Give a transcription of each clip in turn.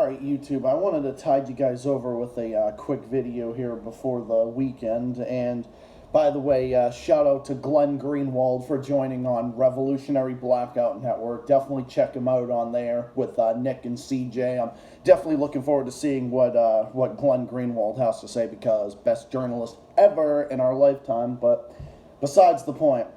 Alright, YouTube, I wanted to tide you guys over with a quick video here before the weekend. And by the way, shout out to Glenn Greenwald for joining on Revolutionary Blackout Network. Definitely check him out on there with Nick and CJ. I'm definitely looking forward to seeing what Glenn Greenwald has to say, because best journalist ever in our lifetime. But besides the point.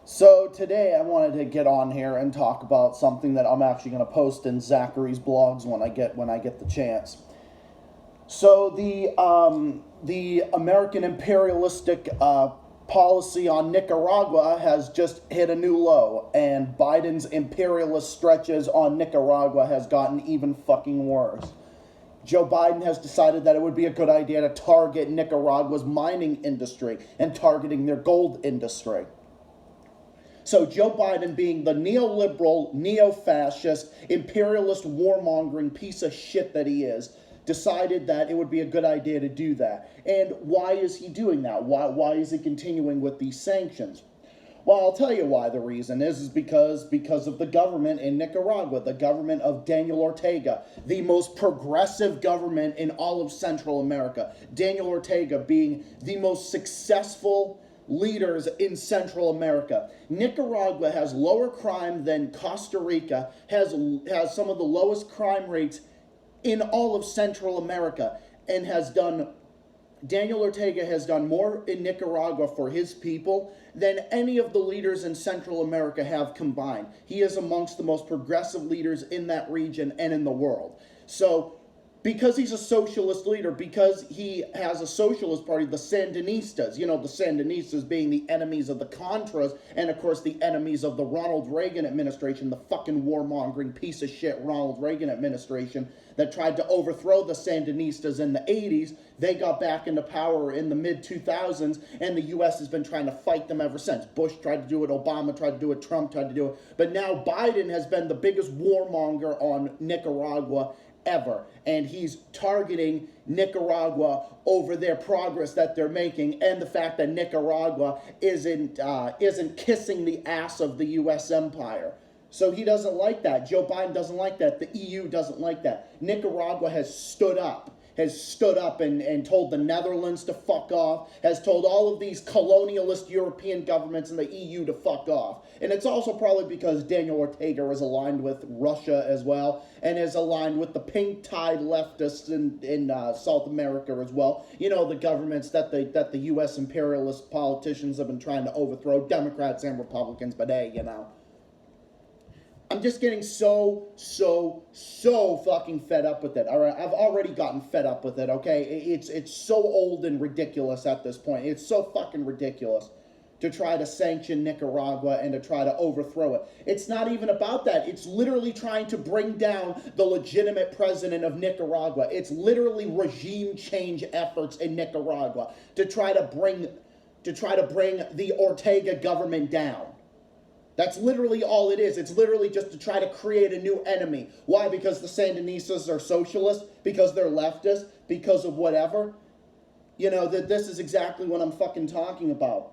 So today I wanted to get on here and talk about something that I'm actually going to post in Zachary's blogs when I get the chance. So the American imperialistic policy on Nicaragua has just hit a new low, and Biden's imperialist stretches on Nicaragua has gotten even fucking worse. Joe Biden has decided that it would be a good idea to target Nicaragua's mining industry and targeting their gold industry. So Joe Biden, being the neoliberal, neo-fascist, imperialist, warmongering piece of shit that he is, decided that it would be a good idea to do that. And why is he doing that? Why is he continuing with these sanctions? Well, I'll tell you why the reason is because of the government in Nicaragua, the government of Daniel Ortega, the most progressive government in all of Central America. Daniel Ortega being the most successful leaders in Central America. Nicaragua has lower crime than Costa Rica, has some of the lowest crime rates in all of Central America, and Daniel Ortega has done more in Nicaragua for his people than any of the leaders in Central America have combined. He is amongst the most progressive leaders in that region and in the world. So, because he's a socialist leader, because he has a socialist party, the Sandinistas, the Sandinistas being the enemies of the Contras, and of course the enemies of the Ronald Reagan administration, the fucking warmongering piece of shit Ronald Reagan administration that tried to overthrow the Sandinistas in the 80s. They got back into power in the mid-2000s, and the U.S. has been trying to fight them ever since. Bush tried to do it, Obama tried to do it, Trump tried to do it, but now Biden has been the biggest warmonger on Nicaragua ever, and he's targeting Nicaragua over their progress that they're making, and the fact that Nicaragua isn't kissing the ass of the U.S. empire. So he doesn't like that. Joe Biden doesn't like that. The EU doesn't like that. Nicaragua has stood up and told the Netherlands to fuck off, has told all of these colonialist European governments and the EU to fuck off. And it's also probably because Daniel Ortega is aligned with Russia as well, and is aligned with the pink-tide leftists in South America as well. The governments that the U.S. imperialist politicians have been trying to overthrow, Democrats and Republicans, but hey, I'm just getting so fucking fed up with it. All right, I've already gotten fed up with it, okay? It's so old and ridiculous at this point. It's so fucking ridiculous to try to sanction Nicaragua and to try to overthrow it. It's not even about that. It's literally trying to bring down the legitimate president of Nicaragua. It's literally regime change efforts in Nicaragua to try to bring the Ortega government down. That's literally all it is. It's literally just to try to create a new enemy. Why? Because the Sandinistas are socialists? Because they're leftists? Because of whatever? That this is exactly what I'm fucking talking about.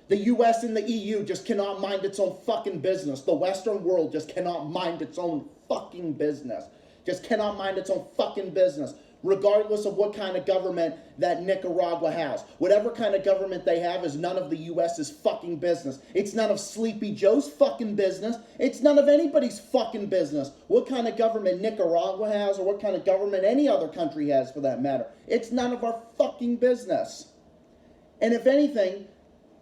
The U.S. and the EU just cannot mind its own fucking business. The Western world just cannot mind its own fucking business. Just cannot mind its own fucking business. Regardless of what kind of government that Nicaragua has. Whatever kind of government they have is none of the U.S.'s fucking business. It's none of Sleepy Joe's fucking business. It's none of anybody's fucking business. What kind of government Nicaragua has, or what kind of government any other country has for that matter. It's none of our fucking business. And if anything,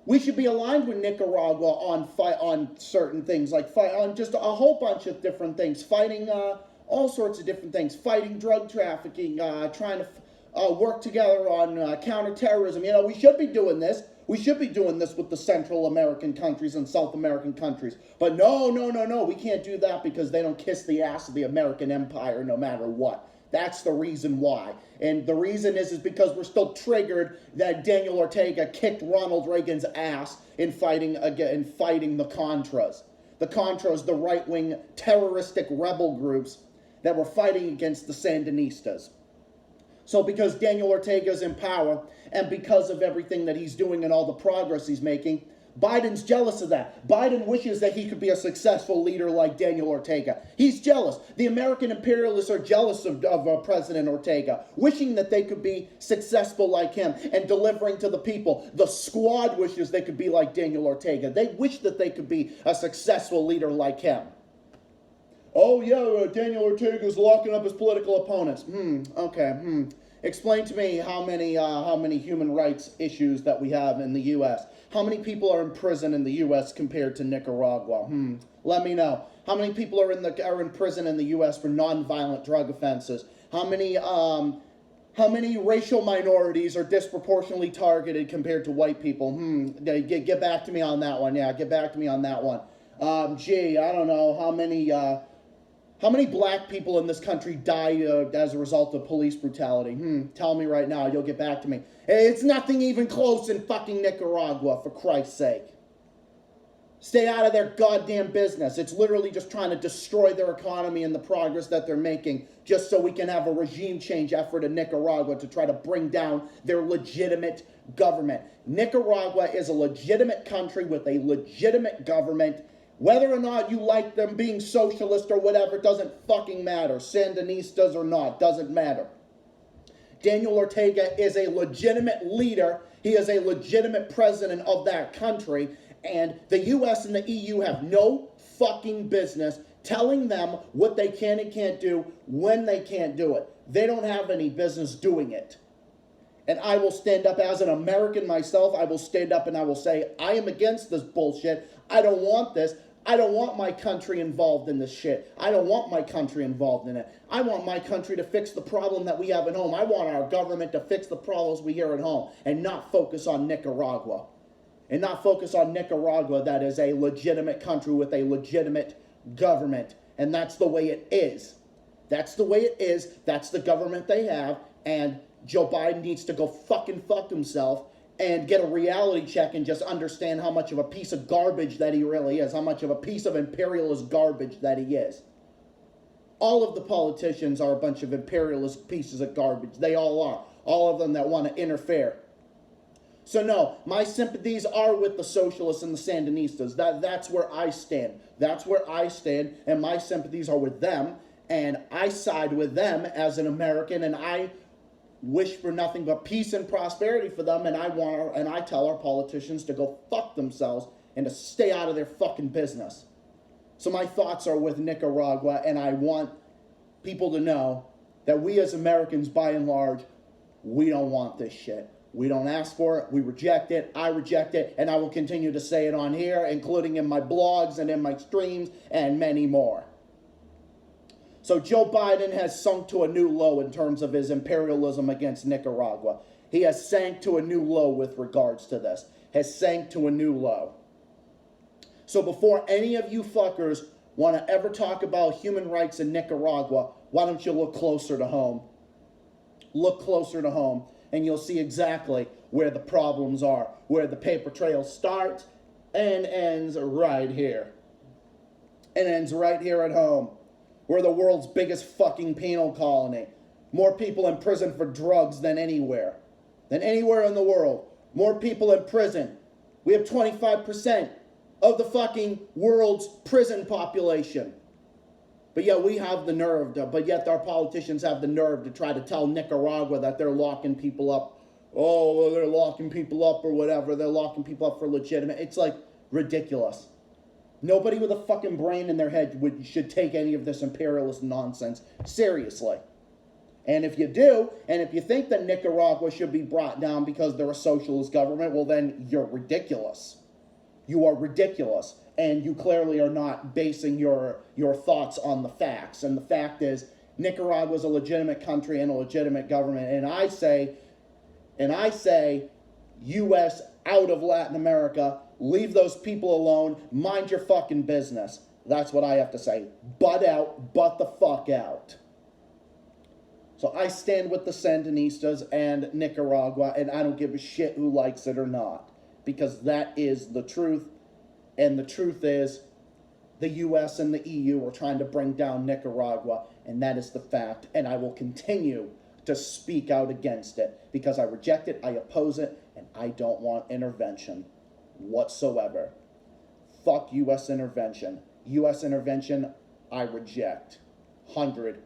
we should be aligned with Nicaragua on certain things, like on just a whole bunch of different things, fighting all sorts of different things, fighting drug trafficking, trying to work together on counterterrorism. We should be doing this. We should be doing this with the Central American countries and South American countries. But no, we can't do that because they don't kiss the ass of the American empire no matter what. That's the reason why. And the reason is because we're still triggered that Daniel Ortega kicked Ronald Reagan's ass in fighting the Contras. The Contras, the right-wing terroristic rebel groups that were fighting against the Sandinistas. So because Daniel Ortega's in power, and because of everything that he's doing and all the progress he's making, Biden's jealous of that. Biden wishes that he could be a successful leader like Daniel Ortega. He's jealous. The American imperialists are jealous of President Ortega, wishing that they could be successful like him and delivering to the people. The squad wishes they could be like Daniel Ortega. They wish that they could be a successful leader like him. Oh yeah, Daniel Ortega's locking up his political opponents. Okay. Explain to me how many human rights issues that we have in the U.S. How many people are in prison in the U.S. compared to Nicaragua? Let me know. How many people are in prison in the U.S. for nonviolent drug offenses? How many racial minorities are disproportionately targeted compared to white people? Get back to me on that one. Yeah, get back to me on that one. I don't know how many black people in this country die as a result of police brutality? Tell me right now. You'll get back to me. It's nothing even close in fucking Nicaragua, for Christ's sake. Stay out of their goddamn business. It's literally just trying to destroy their economy and the progress that they're making just so we can have a regime change effort in Nicaragua to try to bring down their legitimate government. Nicaragua is a legitimate country with a legitimate government. Whether or not you like them being socialist or whatever, doesn't fucking matter. Sandinistas or not, doesn't matter. Daniel Ortega is a legitimate leader. He is a legitimate president of that country. And the U.S. and the EU have no fucking business telling them what they can and can't do when they can't do it. They don't have any business doing it. And I will stand up as an American myself. I will stand up and I will say, I am against this bullshit. I don't want this. I don't want my country involved in this shit. I don't want my country involved in it. I want my country to fix the problem that we have at home. I want our government to fix the problems we hear at home and not focus on Nicaragua. And not focus on Nicaragua, that is a legitimate country with a legitimate government. And that's the way it is. That's the way it is. That's the government they have. And Joe Biden needs to go fucking fuck himself and get a reality check and just understand how much of a piece of garbage that he really is, how much of a piece of imperialist garbage that he is. All of the politicians are a bunch of imperialist pieces of garbage. They all are. All of them that want to interfere. So no, my sympathies are with the socialists and the Sandinistas. That's where I stand. That's where I stand, and my sympathies are with them, and I side with them as an American, and I wish for nothing but peace and prosperity for them, and I tell our politicians to go fuck themselves and to stay out of their fucking business. So my thoughts are with Nicaragua, and I want people to know that we as Americans, by and large, we don't want this shit. We don't ask for it. We reject it. I reject it, and I will continue to say it on here, including in my blogs and in my streams and many more. So Joe Biden has sunk to a new low in terms of his imperialism against Nicaragua. He has sank to a new low with regards to this. Has sank to a new low. So before any of you fuckers want to ever talk about human rights in Nicaragua, why don't you look closer to home? Look closer to home, and you'll see exactly where the problems are, where the paper trail starts and ends right here. It ends right here at home. We're the world's biggest fucking penal colony. More people in prison for drugs than anywhere. Than anywhere in the world. More people in prison. We have 25% of the fucking world's prison population. But yet we have the nerve, but yet our politicians have the nerve to try to tell Nicaragua that they're locking people up. Oh, well, they're locking people up or whatever. They're locking people up for legitimate. It's like ridiculous. Nobody with a fucking brain in their head should take any of this imperialist nonsense seriously. And if you do, and if you think that Nicaragua should be brought down because they're a socialist government, well then you're ridiculous. You are ridiculous. And you clearly are not basing your thoughts on the facts. And the fact is, Nicaragua is a legitimate country and a legitimate government. And I say, U.S. out of Latin America. Leave those people alone. Mind your fucking business. That's what I have to say. Butt out. Butt the fuck out. So I stand with the Sandinistas and Nicaragua, and I don't give a shit who likes it or not. Because that is the truth. And the truth is, the U.S. and the EU are trying to bring down Nicaragua, and that is the fact. And I will continue to speak out against it, because I reject it, I oppose it, and I don't want intervention. whatsoever. Fuck U.S. intervention. U.S. intervention, I reject. 100%.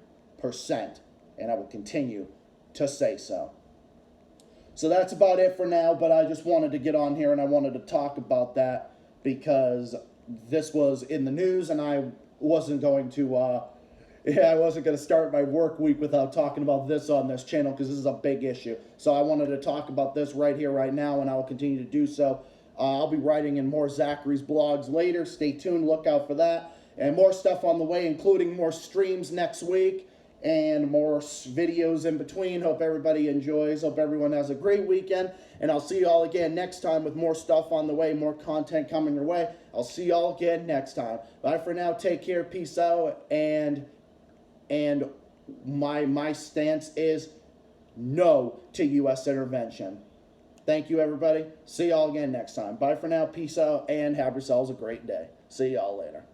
And I will continue to say so. So that's about it for now, but I just wanted to get on here and I wanted to talk about that because this was in the news and I wasn't going to start my work week without talking about this on this channel because this is a big issue. So I wanted to talk about this right here, right now, and I will continue to do so. I'll be writing in more Zachary's blogs later. Stay tuned, look out for that. And more stuff on the way, including more streams next week and more videos in between. Hope everybody enjoys. Hope everyone has a great weekend. And I'll see you all again next time with more stuff on the way, more content coming your way. I'll see you all again next time. Bye for now. Take care. Peace out. And my stance is no to U.S. intervention. Thank you, everybody. See y'all again next time. Bye for now. Peace out, and have yourselves a great day. See y'all later.